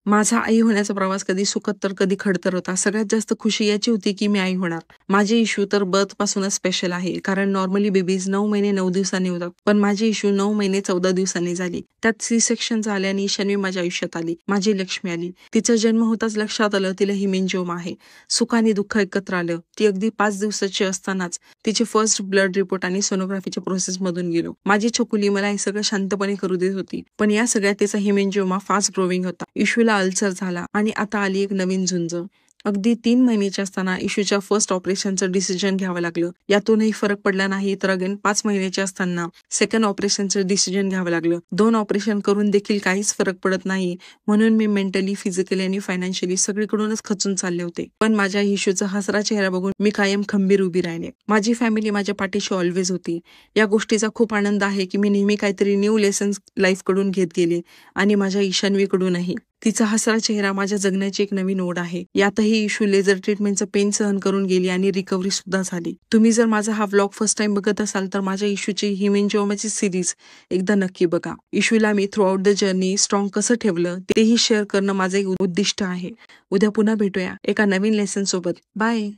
माझा आई होण्याचा प्रवास कधी सुखद तर कधी खडतर होता. सगळ्यात जास्त खुशी याची होती की मी आई होणार. माझे इश्यू तर बर्थ पासूनच स्पेशल आहे, कारण नॉर्मली बेबीज 9 महिने 9 दिवसांनी होतात, पण माझी इश्यू 9 महिने 14 दिवसांनी झाली. त्यात सी सेक्शन झाल्याने ईशान्वी माझ्या आयुष्यात आली. माझी लक्ष्मी आली. तिचा जन्म होताच लक्षात आलं तिला हिमेंजिओमा आहे. सुख आणि दुःख एकत्र आलं. ती अगदी 5 दिवसाची असतानाच तिचे फर्स्ट ब्लड रिपोर्ट आणि सोनोग्राफीच्या प्रोसेस मधून गेलो. माझी छकुली मला हे सगळं शांतपणे करू देत होती, पण या सगळ्यात तिचा हिमेंजिओमा फास्ट ग्रोविंग होता. इशूला अल्सर झाला आणि आता आली एक नवीन झुंज. अगदी 3 महिन्याचे असताना इशूच्या फर्स्ट ऑपरेशनचं डिसिजन घ्यावं लागलं. यातूनही फरक पडला नाही तर अगेन 5 महिन्याचे असताना सेकंड ऑपरेशनचं डिसिजन घ्यावं लागलं. 2 ऑपरेशन करून देखील काहीच फरक पडत नाही, म्हणून मी मेंटली, फिजिकली आणि फायनान्शियली सगळीकडूनच खचून चालले होते. पण माझ्या इशूचा हसरा चेहरा बघून मी कायम खंबीर उभी राहिले. माझी फॅमिली माझ्या पाठीशी ऑलवेज होती. या गोष्टीचा खूप आनंद आहे की मी नेहमी काहीतरी न्यू लेसन्स लाईफकडून घेत गेले आणि माझ्या ईशान्वीकडूनही. तिचा हसरा चेहरा माझ्या जगण्याची एक नवीन ओढ आहे. यातही इशू लेझर ट्रीटमेंटचं पेन सहन करून गेली आणि रिकव्हरी सुद्धा झाली. तुम्ही जर माझा हा व्लॉग फर्स्ट टाइम बघत असाल तर माझ्या इशूची हिमेंजिओमाची सिरीज एकदा नक्की बघा. इशूला मी throughout the journey strong कसं ठेवलं तेही शेअर करणं माझं एक उद्दिष्ट आहे. उद्या पुन्हा भेटूया एका नवीन लेसन सोबत. बाय.